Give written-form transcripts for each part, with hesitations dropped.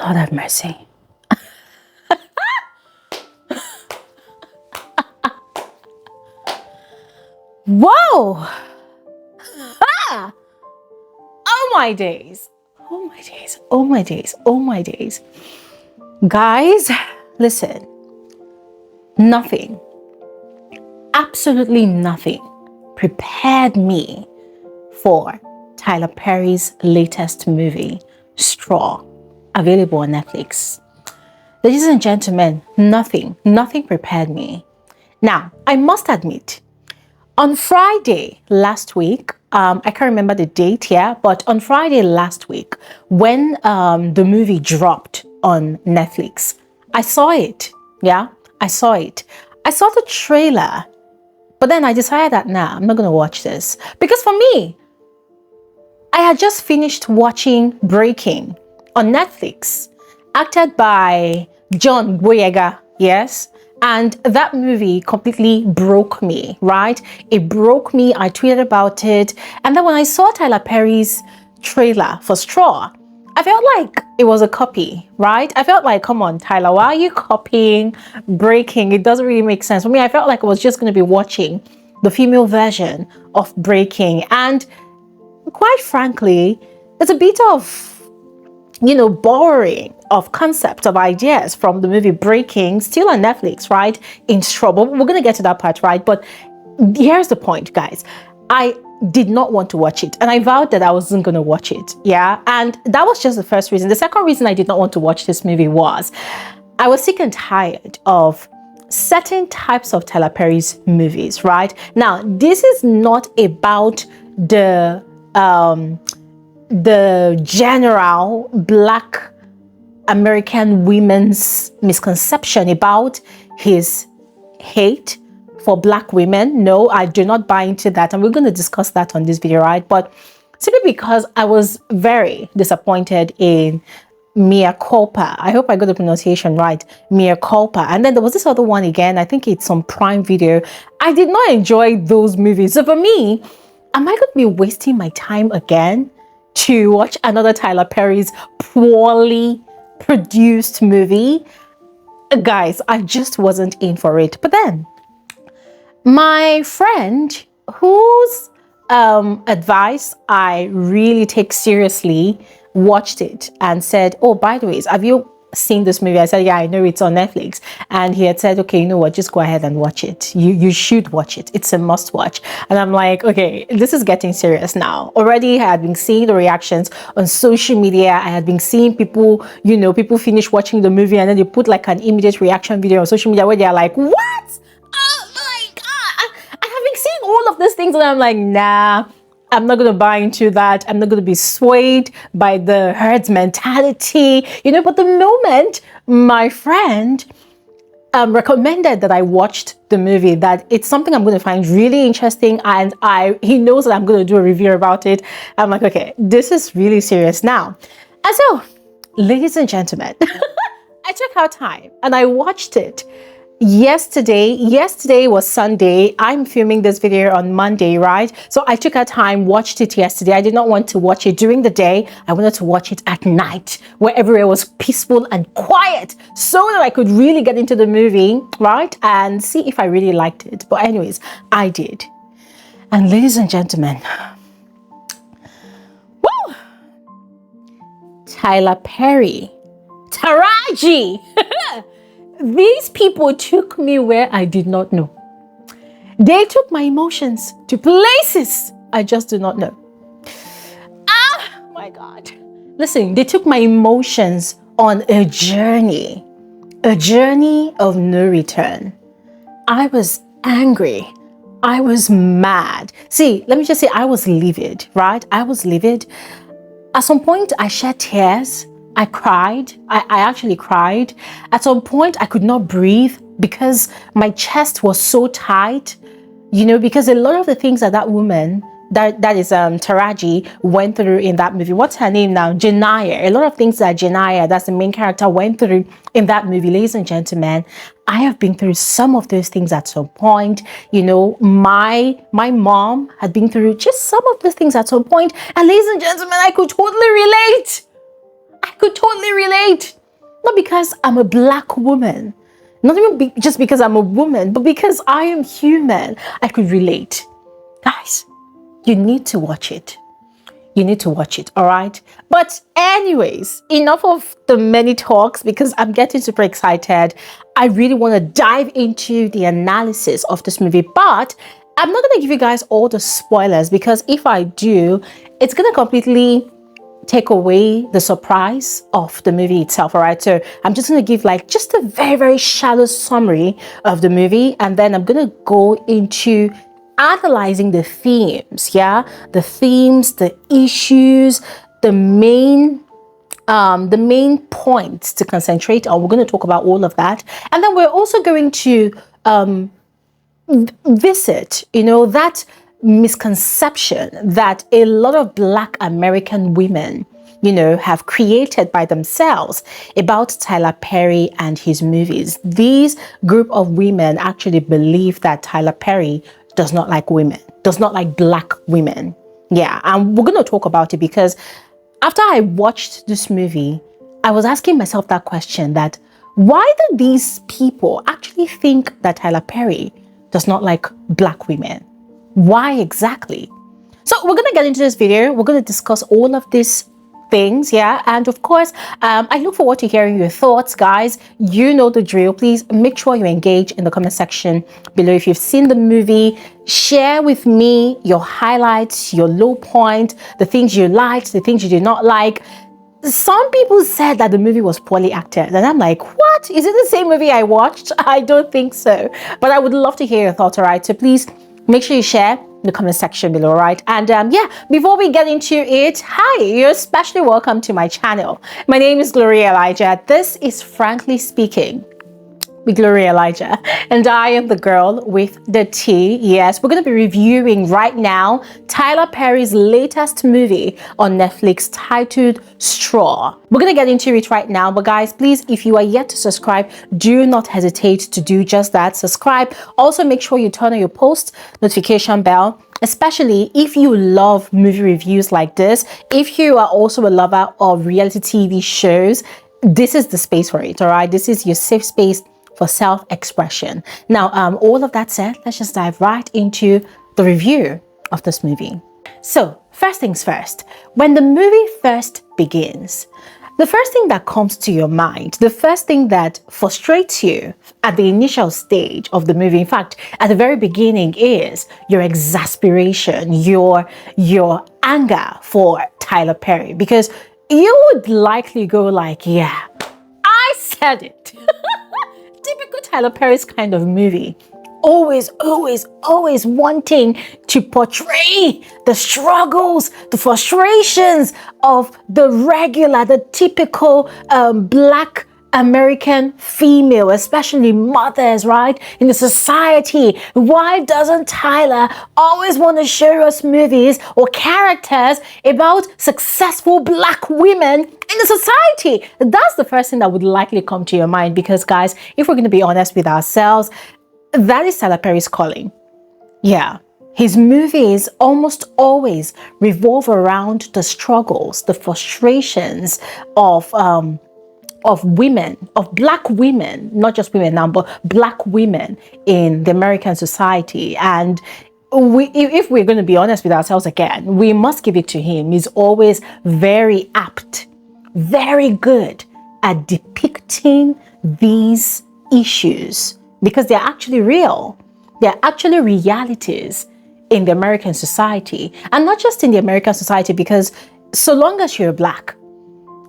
Lord have mercy. Whoa! Ah! Oh my days! Oh my days! Oh my days! Oh my days! Guys, listen. Nothing, absolutely nothing prepared me for Tyler Perry's latest movie, Straw, available on Netflix. Ladies and gentlemen, nothing prepared me. Now, I must admit, on Friday last week, I can't remember the date here, but on Friday last week, when the movie dropped on Netflix, I saw it. Yeah, I saw it. I saw the trailer, but then I decided that, nah, I'm not going to watch this. Because for me, I had just finished watching Breaking on Netflix, acted by John Boyega, yes? And that movie completely broke me, right? It broke me. I tweeted about it. And then when I saw Tyler Perry's trailer for Straw, I felt like it was a copy, right? I felt like, come on, Tyler, why are you copying Breaking? It doesn't really make sense. For me, I felt like I was just going to be watching the female version of Breaking. And quite frankly, it's a bit of, borrowing of concepts, of ideas from the movie Breaking, still on Netflix, right? In Straw. But we're going to get to that part, right? But here's the point, guys. I did not want to watch it, and I vowed that I wasn't going to watch it. Yeah, and that was just the first reason. The second reason I did not want to watch this movie was I was sick and tired of certain types of Tyler Perry's movies, right? Now, this is not about the general Black American women's misconception about his hate for Black women. No, I do not buy into that, and we're going to discuss that on this video, right? But simply because I was very disappointed in Mea Culpa. I hope I got the pronunciation right. Mea Culpa. And then there was this other one again. I think it's on Prime Video. I did not enjoy those movies. So for me, am I going to be wasting my time again to watch another Tyler Perry's poorly produced movie? Guys, I just wasn't in for it. But then my friend, whose advice I really take seriously, watched it and said, oh, by the way, have you seen this movie? I said, yeah, I know it's on Netflix. And he had said, okay, you know what, just go ahead and watch it. You should watch it. It's a must watch. And I'm like, okay, this is getting serious now. Already I had been seeing the reactions on social media. I had been seeing people, people finish watching the movie and then they put like an immediate reaction video on social media where they're like, what? Oh my God. I have been seeing all of these things and I'm like, nah, I'm not going to buy into that. I'm not going to be swayed by the herd mentality, but the moment my friend recommended that I watched the movie, that it's something I'm going to find really interesting, and he knows that I'm going to do a review about it. I'm like, okay, this is really serious now. And so, ladies and gentlemen, I took out time and I watched it. Yesterday was Sunday. I'm filming this video on Monday, right? So I took out time, watched it yesterday. I did not want to watch it during the day. I wanted to watch it at night where everywhere was peaceful and quiet so that I could really get into the movie, right? And see if I really liked it. But anyways, I did. And ladies and gentlemen, woo! Tyler Perry, Taraji. These people took me where I did not know. They took my emotions to places I just do not know. Ah, my God. Listen, they took my emotions on a journey of no return. I was angry. I was mad. See, let me just say, I was livid, right? I was livid. At some point, I shed tears. I cried. I actually cried. At some point, I could not breathe because my chest was so tight, because a lot of the things that woman, that is Taraji, went through in that movie. What's her name now? Janaya. A lot of things that Janaya, that's the main character, went through in that movie. Ladies and gentlemen, I have been through some of those things at some point. My mom had been through just some of those things at some point. And ladies and gentlemen, I could totally relate. Not because I'm a black woman, not even just because I'm a woman, but because I am human. I could relate. Guys, you need to watch it. You need to watch it, all right? But anyways, enough of the many talks because I'm getting super excited. I really want to dive into the analysis of this movie, but I'm not going to give you guys all the spoilers because if I do, it's going to completely take away the surprise of the movie itself, all right? So I'm just going to give like just a very, very shallow summary of the movie, and then I'm going to go into analyzing the themes, yeah? The themes, the issues, the main points to concentrate on. We're going to talk about all of that. And then we're also going to visit, that misconception that a lot of Black American women, have created by themselves about Tyler Perry and his movies. These group of women actually believe that Tyler Perry does not like women, does not like Black women. Yeah, and we're going to talk about it because after I watched this movie, I was asking myself that question, that why do these people actually think that Tyler Perry does not like Black women? Why exactly? So we're going to get into this video. We're going to discuss all of these things, yeah, and of course I look forward to hearing your thoughts, guys. You know the drill. Please make sure you engage in the comment section below. If you've seen the movie, share with me your highlights, your low point, the things you liked, the things you did not like. Some people said that the movie was poorly acted, and I'm like, what? Is it the same movie I watched? I don't think so, but I would love to hear your thoughts, all right? So please make sure you share in the comment section below, right? And yeah, before we get into it, hi, you're especially welcome to my channel. My name is Gloria Elijah. This is Frankly Speaking with Gloria Elijah, and I am the girl with the T. Yes, we're going to be reviewing right now Tyler Perry's latest movie on Netflix titled Straw. We're going to get into it right now, but guys, please, if you are yet to subscribe, do not hesitate to do just that. Subscribe. Also, make sure you turn on your post notification bell, especially if you love movie reviews like this. If you are also a lover of reality TV shows, this is the space for it, all right? This is your safe space for self-expression. Now, all of that said, let's just dive right into the review of this movie. So, first things first, when the movie first begins, the first thing that comes to your mind, the first thing that frustrates you at the initial stage of the movie, in fact, at the very beginning, is your exasperation, your anger for Tyler Perry, because you would likely go like, yeah, I said it. Typical Tyler Perry's kind of movie. Always wanting to portray the struggles, the frustrations of the typical Black American female, especially mothers, right? In the society. Why doesn't Tyler always want to show us movies or characters about successful Black women in the society? That's the first thing that would likely come to your mind because, guys, if we're going to be honest with ourselves, that is Tyler Perry's calling. Yeah. His movies almost always revolve around the struggles, the frustrations of women, of Black women, not just women now, but Black women in the American society. And if we're going to be honest with ourselves again, we must give it to him. He's always very apt, very good at depicting these issues because they're actually real. They're actually realities in the American society. And not just in the American society, because so long as you're Black,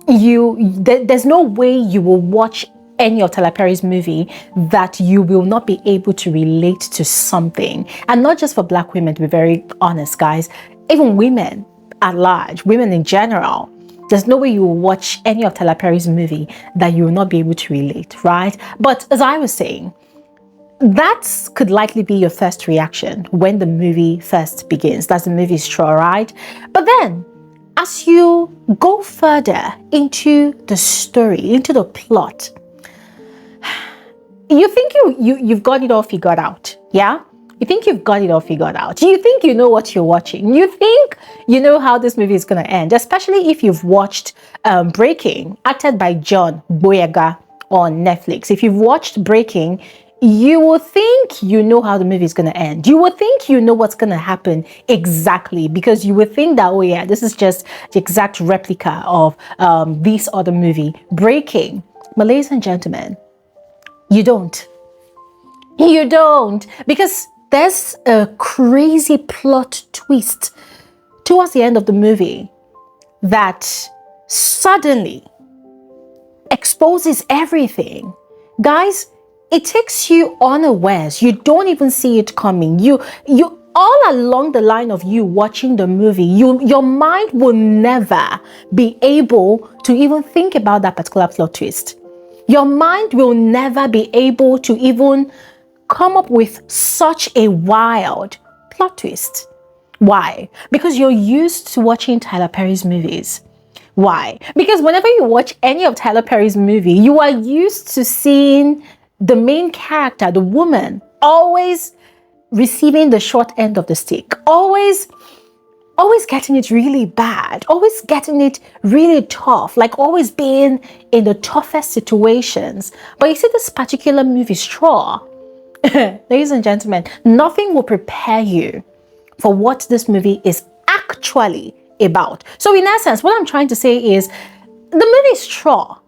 there's no way you will watch any of Tyler Perry's movie that you will not be able to relate to something. And not just for Black women, to be very honest, guys, even women at large, women in general, there's no way you will watch any of Tyler Perry's movie that you will not be able to relate, right? But as I was saying, that could likely be your first reaction when the movie first begins. That's the movie Straw, right? But then, as you go further into the story, into the plot, you think you've got it all figured out, yeah? You think you've got it all figured out. You think you know what you're watching. You think you know how this movie is going to end, especially if you've watched Breaking, acted by John Boyega on Netflix. If you've watched Breaking, you will think you know how the movie is going to end. You will think you know what's going to happen exactly, because you would think that, oh yeah, this is just the exact replica of this other movie, Breaking. But ladies and gentlemen, you don't. You don't. Because there's a crazy plot twist towards the end of the movie that suddenly exposes everything. Guys, it takes you unawares. You don't even see it coming. You all along the line of you watching the movie, your mind will never be able to even think about that particular plot twist. Your mind will never be able to even come up with such a wild plot twist. Why? Because you're used to watching Tyler Perry's movies. Why? Because whenever you watch any of Tyler Perry's movie, you are used to seeing the main character, the woman, always receiving the short end of the stick, always getting it really bad, always getting it really tough, like always being in the toughest situations. But you see this particular movie, Straw, ladies and gentlemen, nothing will prepare you for what this movie is actually about. So in essence, what I'm trying to say is the movie Straw,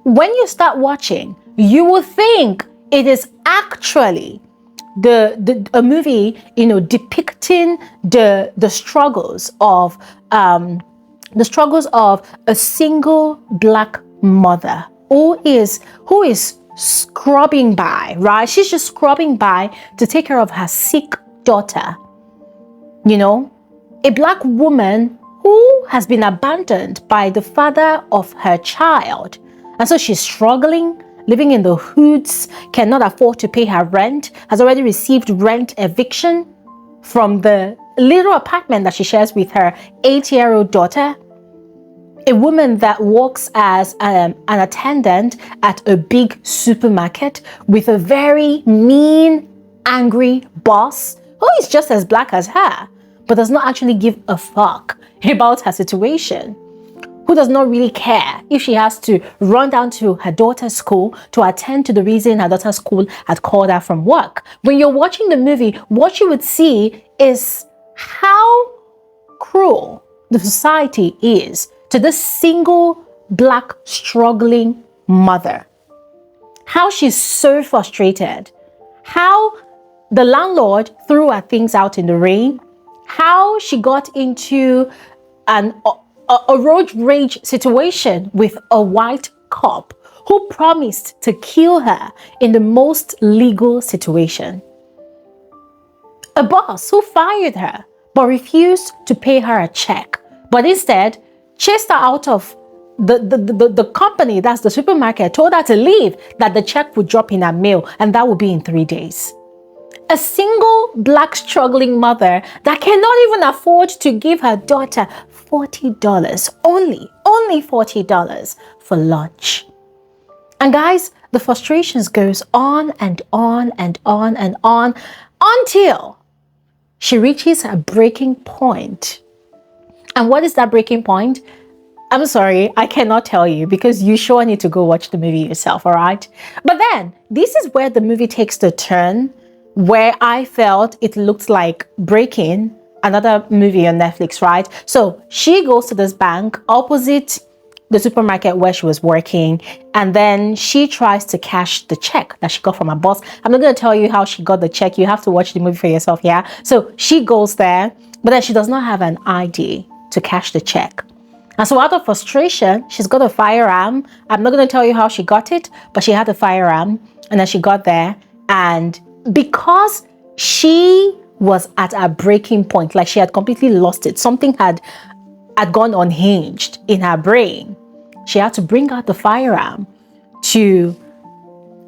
when you start watching, you will think it is actually a movie, depicting the struggles of a single Black mother who is scrubbing by, right? She's just scrubbing by to take care of her sick daughter. A Black woman who has been abandoned by the father of her child. And so she's struggling, living in the hoods, cannot afford to pay her rent, has already received rent eviction from the little apartment that she shares with her 8-year-old daughter. A woman that works as an attendant at a big supermarket with a very mean, angry boss who is just as Black as her, but does not actually give a fuck about her situation, who does not really care if she has to run down to her daughter's school to attend to the reason her daughter's school had called her from work. When you're watching the movie, what you would see is how cruel the society is to this single Black struggling mother. How she's so frustrated. How the landlord threw her things out in the rain. How she got into a road rage situation with a white cop who promised to kill her in the most legal situation. A boss who fired her but refused to pay her a check, but instead chased her out of the company, that's the supermarket, told her to leave, that the check would drop in her mail and that would be in 3 days. A single Black struggling mother that cannot even afford to give her daughter $40, only $40 for lunch. And guys, the frustrations goes on and on and on and on until she reaches a breaking point. And what is that breaking point? I'm sorry, I cannot tell you because you sure need to go watch the movie yourself, all right? But then, this is where the movie takes the turn where I felt it looked like Breaking, another movie on Netflix, right? So she goes to this bank opposite the supermarket where she was working, and then she tries to cash the check that she got from her boss. I'm not going to tell you how she got the check. You have to watch the movie for yourself, yeah? So she goes there, but then she does not have an ID to cash the check. And so out of frustration, she's got a firearm. I'm not going to tell you how she got it, but she had a firearm, and then she got there, and because she was at a breaking point, like she had completely lost it, something had gone unhinged in her brain, she had to bring out the firearm to,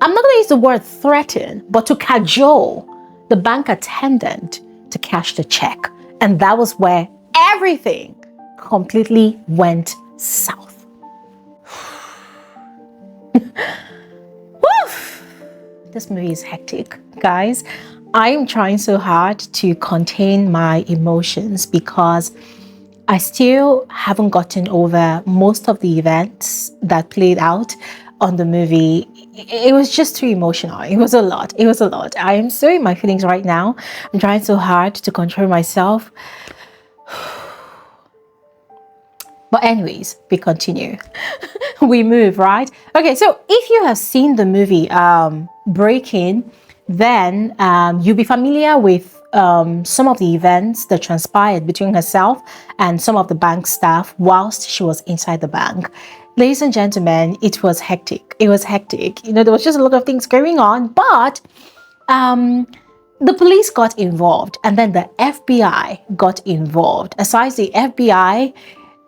I'm not going to use the word threaten, but to cajole the bank attendant to cash the check. And that was where everything completely went south. This movie is hectic, guys. I am trying so hard to contain my emotions because I still haven't gotten over most of the events that played out on the movie. It was just too emotional. It was a lot. It was a lot. I am so in my feelings right now. I'm trying so hard to control myself. But anyways, we continue. We move, right? Okay, so if you have seen the movie Breaking, then you'll be familiar with some of the events that transpired between herself and some of the bank staff whilst she was inside the bank. Ladies and gentlemen, it was hectic. It was hectic. You know, there was just a lot of things going on, but the police got involved and then the FBI got involved. Aside the FBI,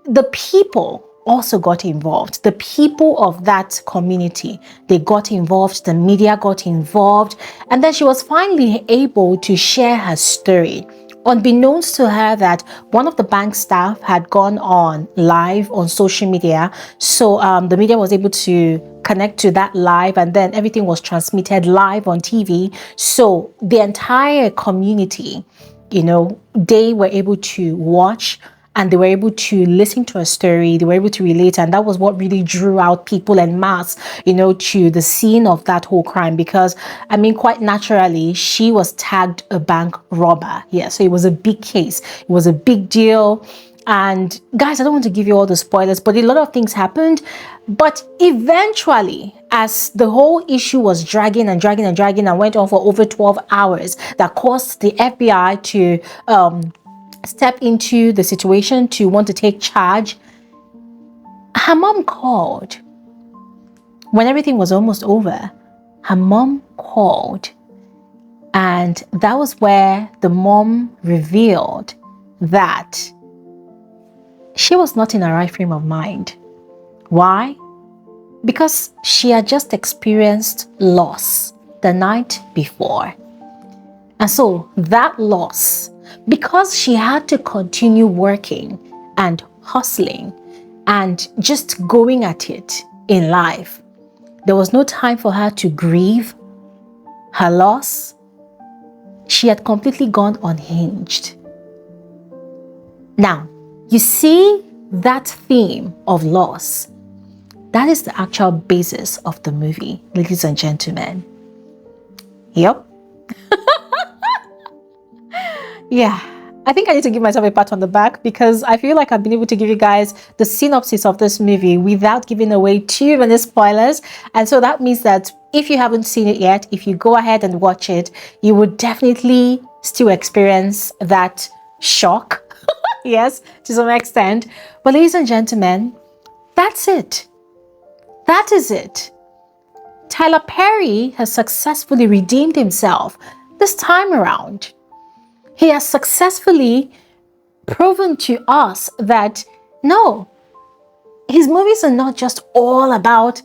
the people also got involved. The people of that community, they got involved. The media got involved. And then she was finally able to share her story. Unbeknownst to her that one of the bank staff had gone on live on social media. So the media was able to connect to that live, and then everything was transmitted live on TV. So the entire community, you know, they were able to watch and they were able to listen to a story, they were able to relate, and that was what really drew out people en masse, you know, to the scene of that whole crime. Because, I mean, quite naturally, she was tagged a bank robber. Yeah, so it was a big case. It was a big deal. And guys, I don't want to give you all the spoilers, but a lot of things happened. But eventually, as the whole issue was dragging and dragging and dragging and went on for over 12 hours, that caused the FBI to step into the situation, to want to take charge, her mom called. When everything was almost over, her mom called. And that was where the mom revealed that she was not in her right frame of mind. Why? Because she had just experienced loss the night before. And so that loss, because she had to continue working and hustling and just going at it in life, there was no time for her to grieve her loss. She had completely gone unhinged. Now, you see that theme of loss, that is the actual basis of the movie, ladies and gentlemen. Yep. Yeah, I think I need to give myself a pat on the back because I feel like I've been able to give you guys the synopsis of this movie without giving away too many spoilers. And so that means that if you haven't seen it yet, if you go ahead and watch it, you would definitely still experience that shock. Yes, to some extent. But ladies and gentlemen, that's it. That is it. Tyler Perry has successfully redeemed himself this time around. He has successfully proven to us that no, his movies are not just all about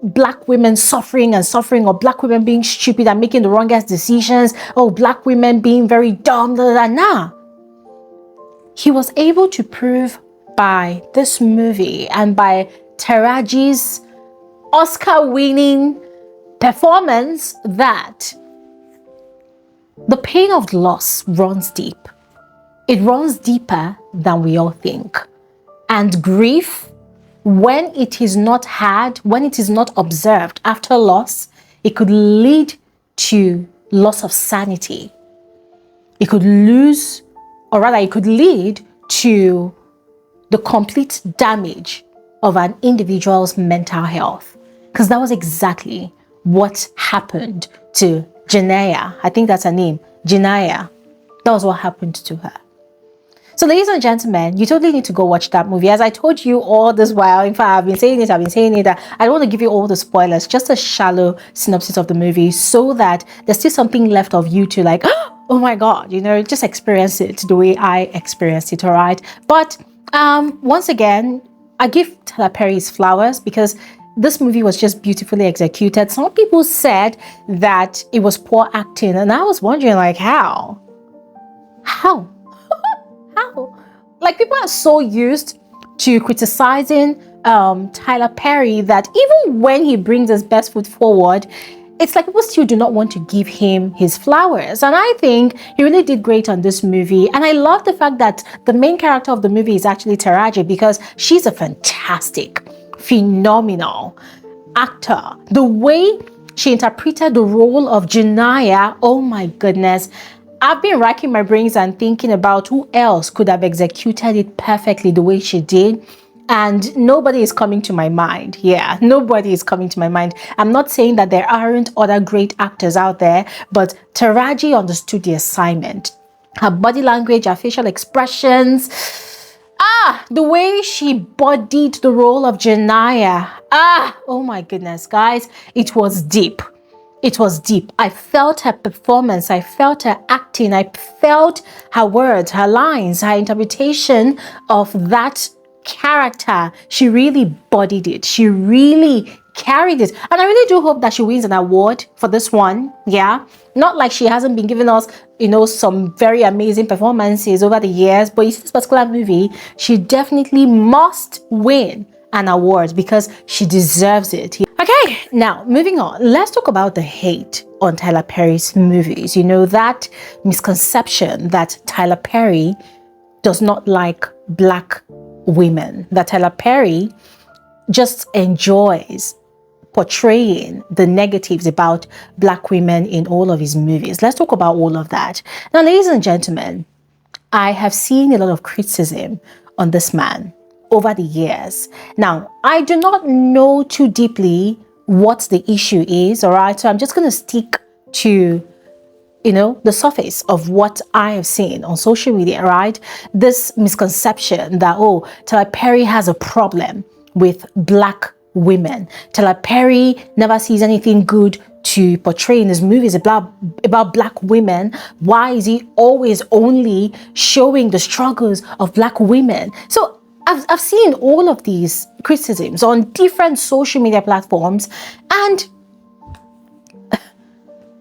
black women suffering and suffering, or black women being stupid and making the wrongest decisions, or black women being very dumb. Nah. He was able to prove by this movie and by Taraji's Oscar-winning performance that the pain of loss runs deep. It runs deeper than we all think. And grief, when it is not had, when it is not observed after loss, it could lead to loss of sanity. It could lose, or rather it could lead to the complete damage of an individual's mental health. Because that was exactly what happened to Janaya. I think that's her name, Janaya. That was what happened to her. So ladies and gentlemen, you totally need to go watch that movie. As I told you all this while, in fact, I've been saying it. I don't want to give you all the spoilers, just a shallow synopsis of the movie so that there's still something left of you to like, oh my God, you know, just experience it the way I experienced it, all right? But once again, I give Tyler Perry's flowers because this movie was just beautifully executed. Some people said that it was poor acting, and I was wondering, like, how? How? Like, people are so used to criticizing Tyler Perry that even when he brings his best foot forward, it's like people still do not want to give him his flowers. And I think he really did great on this movie. And I love the fact that the main character of the movie is actually Taraji, because she's a fantastic, phenomenal actor. The way she interpreted the role of Janaya, oh my goodness. I've been racking my brains and thinking about who else could have executed it perfectly the way she did. And nobody is coming to my mind. Yeah, nobody is coming to my mind. I'm not saying that there aren't other great actors out there, but Taraji understood the assignment. Her body language, her facial expressions, the way she bodied the role of Janaya. Oh my goodness, guys, it was deep. It was deep. I felt her performance. I felt her acting. I felt her words, her lines, her interpretation of that character. She really bodied it. She really carried it. And I really do hope that she wins an award for this one. Yeah. Not like she hasn't been giving us, some very amazing performances over the years. But in this particular movie, she definitely must win an award because she deserves it. Okay, now moving on, let's talk about the hate on Tyler Perry's movies. That misconception that Tyler Perry does not like Black women, that Tyler Perry just enjoys portraying the negatives about Black women in all of his movies. Let's talk about all of that. Now, ladies and gentlemen, I have seen a lot of criticism on this man over the years. Now, I do not know too deeply what the issue is, all right? So I'm just going to stick to, the surface of what I have seen on social media, right? This misconception that, Tyler Perry has a problem with Black women. Tyler Perry never sees anything good to portray in his movies about Black women. Why is he always only showing the struggles of Black women? So I've seen all of these criticisms on different social media platforms, and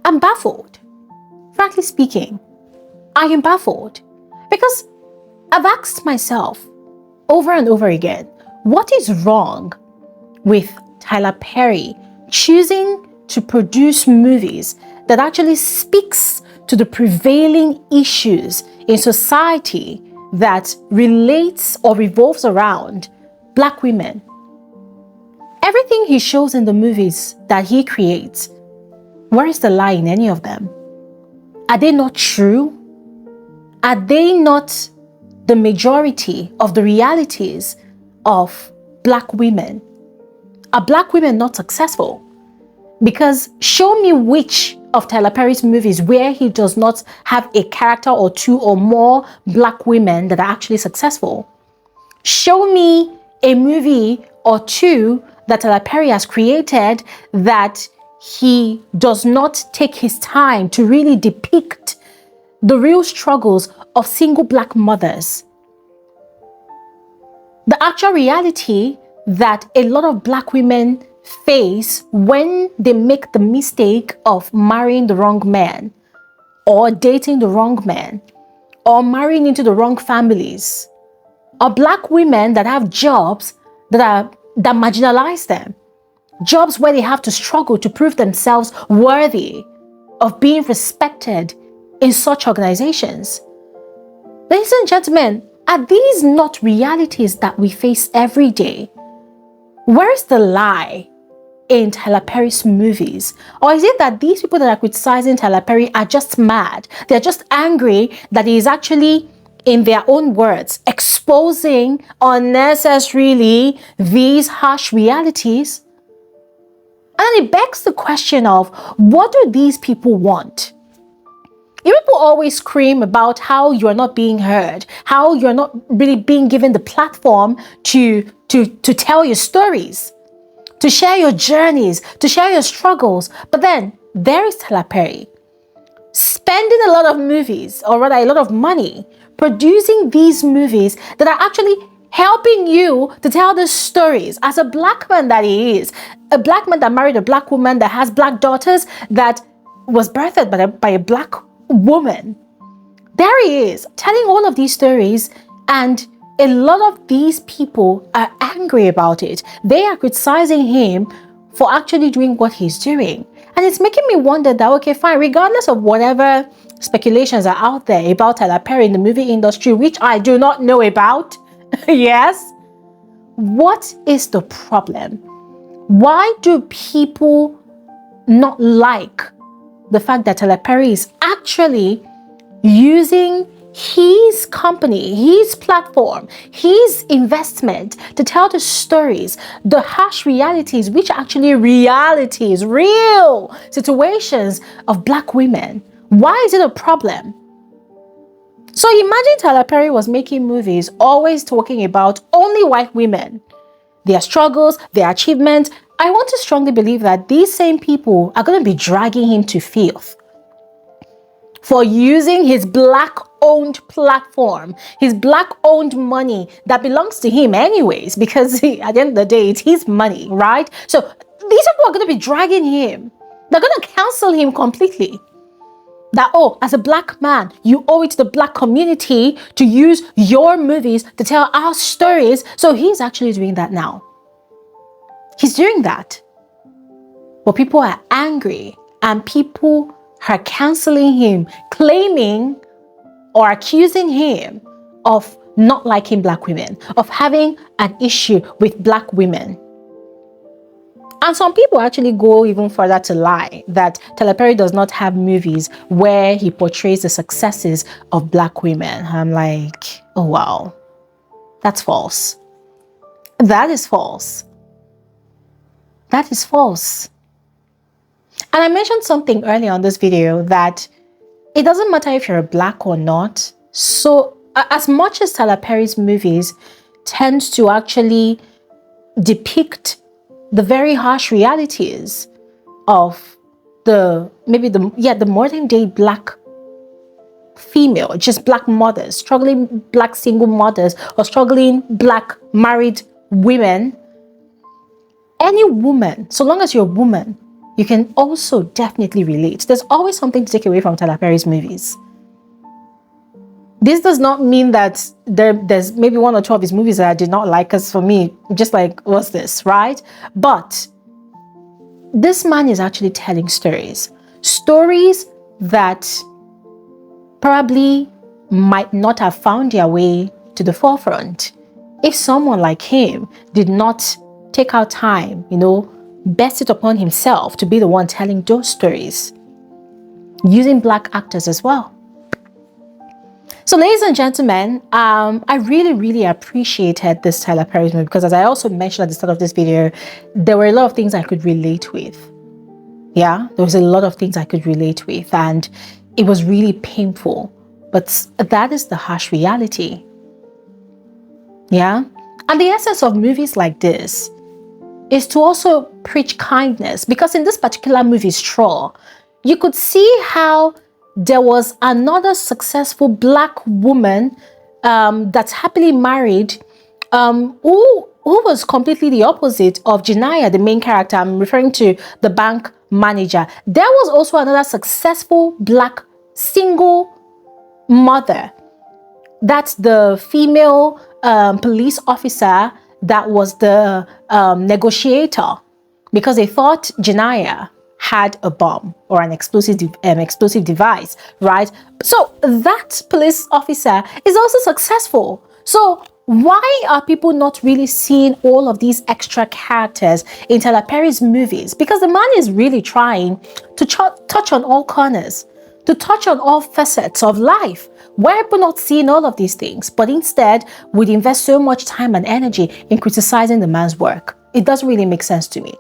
I'm baffled. Frankly speaking, I am baffled because I've asked myself over and over again, what is wrong with Tyler Perry choosing to produce movies that actually speaks to the prevailing issues in society that relates or revolves around Black women? Everything he shows in the movies that he creates, where is the lie in any of them? Are they not true? Are they not the majority of the realities of Black women? Are Black women not successful? Because show me which of Tyler Perry's movies where he does not have a character or two or more Black women that are actually successful. Show me a movie or two that Tyler Perry has created that he does not take his time to really depict the real struggles of single Black mothers. The actual reality that a lot of Black women face when they make the mistake of marrying the wrong man, or dating the wrong man, or marrying into the wrong families, or Black women that have jobs that marginalize them, jobs where they have to struggle to prove themselves worthy of being respected in such organizations. Ladies and gentlemen, are these not realities that we face every day? Where is the lie in Tyler Perry's movies? Or is it that these people that are criticizing Tyler Perry are just mad? They're just angry that he is actually, in their own words, exposing unnecessarily these harsh realities? And then it begs the question of, what do these people want? You people always scream about how you're not being heard, how you're not really being given the platform to tell your stories, to share your journeys, to share your struggles. But then there is Tyler Perry spending a lot of movies, or rather a lot of money, producing these movies that are actually helping you to tell the stories as a Black man that he is, a Black man that married a Black woman, that has Black daughters, that was birthed by a Black woman. There he is telling all of these stories, and a lot of these people are angry about it. They are criticizing him for actually doing what he's doing. And it's making me wonder that, okay, fine, regardless of whatever speculations are out there about Tyler Perry in the movie industry, which I do not know about, yes, what is the problem? Why do people not like the fact that Tyler Perry is actually using his company, his platform, his investment to tell the stories, the harsh realities, which are actually realities, real situations of Black women? Why is it a problem? So imagine Tyler Perry was making movies always talking about only white women, their struggles, their achievements. I want to strongly believe that these same people are going to be dragging him to filth for using his Black-owned platform, his Black-owned money that belongs to him anyways, because at the end of the day, it's his money, right? So these people are going to be dragging him. They're going to cancel him completely. That, oh, as a Black man, you owe it to the Black community to use your movies to tell our stories. So he's actually doing that now. He's doing that. But people are angry and people are canceling him, claiming or accusing him of not liking Black women, of having an issue with Black women. And some people actually go even further to lie that Tyler Perry does not have movies where he portrays the successes of Black women. I'm like, oh wow, that's false. That is false. That is false. And I mentioned something earlier on this video that it doesn't matter if you're Black or not. So as much as Tyler Perry's movies tend to actually depict the very harsh realities of the modern day Black female, just Black mothers, struggling Black single mothers or struggling Black married women, any woman, so long as you're a woman, you can also definitely relate. There's always something to take away from Tyler Perry's movies. This does not mean that there's maybe one or two of his movies that I did not like, because for me, just like, what's this, right? But this man is actually telling stories. Stories that probably might not have found their way to the forefront if someone like him did not take out time, best it upon himself to be the one telling those stories, using Black actors as well. So ladies and gentlemen, I really, really appreciated this Tyler Perry's movie because, as I also mentioned at the start of this video, there were a lot of things I could relate with. Yeah, there was a lot of things I could relate with, and it was really painful. But that is the harsh reality. Yeah, and the essence of movies like this is to also preach kindness, because in this particular movie, Straw, you could see how there was another successful Black woman that's happily married, who was completely the opposite of Janaya, the main character. I'm referring to the bank manager. There was also another successful Black single mother. That's the female police officer that was the negotiator, because they thought Janaya had a bomb or an explosive device, right? So that police officer is also successful. So why are people not really seeing all of these extra characters in Tyler Perry's movies? Because the man is really trying to touch on all corners, to touch on all facets of life. Why are people not seeing all of these things, but instead would invest so much time and energy in criticizing the man's work? It doesn't really make sense to me.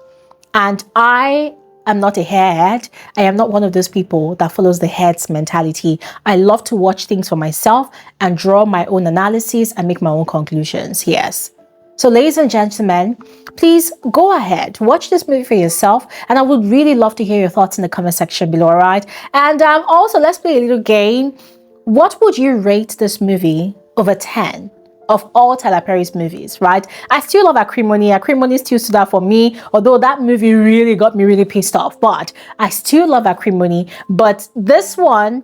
And I am not a hairhead. I am not one of those people that follows the head's mentality. I love to watch things for myself and draw my own analysis and make my own conclusions. Yes. So ladies and gentlemen, please go ahead, watch this movie for yourself. And I would really love to hear your thoughts in the comment section below, all right? And also, let's play a little game. What would you rate this movie over 10? Of all Tyler Perry's movies, right? I still love Acrimony. Acrimony still stood out for me, although that movie really got me really pissed off. But I still love Acrimony. But this one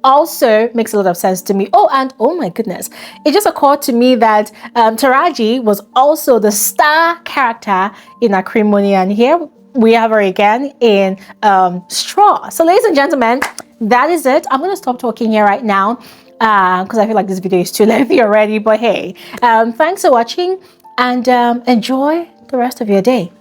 also makes a lot of sense to me. Oh, and oh my goodness, it just occurred to me that Taraji was also the star character in Acrimony, and here we have her again in straw. So ladies and gentlemen, that is it. I'm going to stop talking here right now because I feel like this video is too lengthy already. But hey, thanks for watching, and enjoy the rest of your day.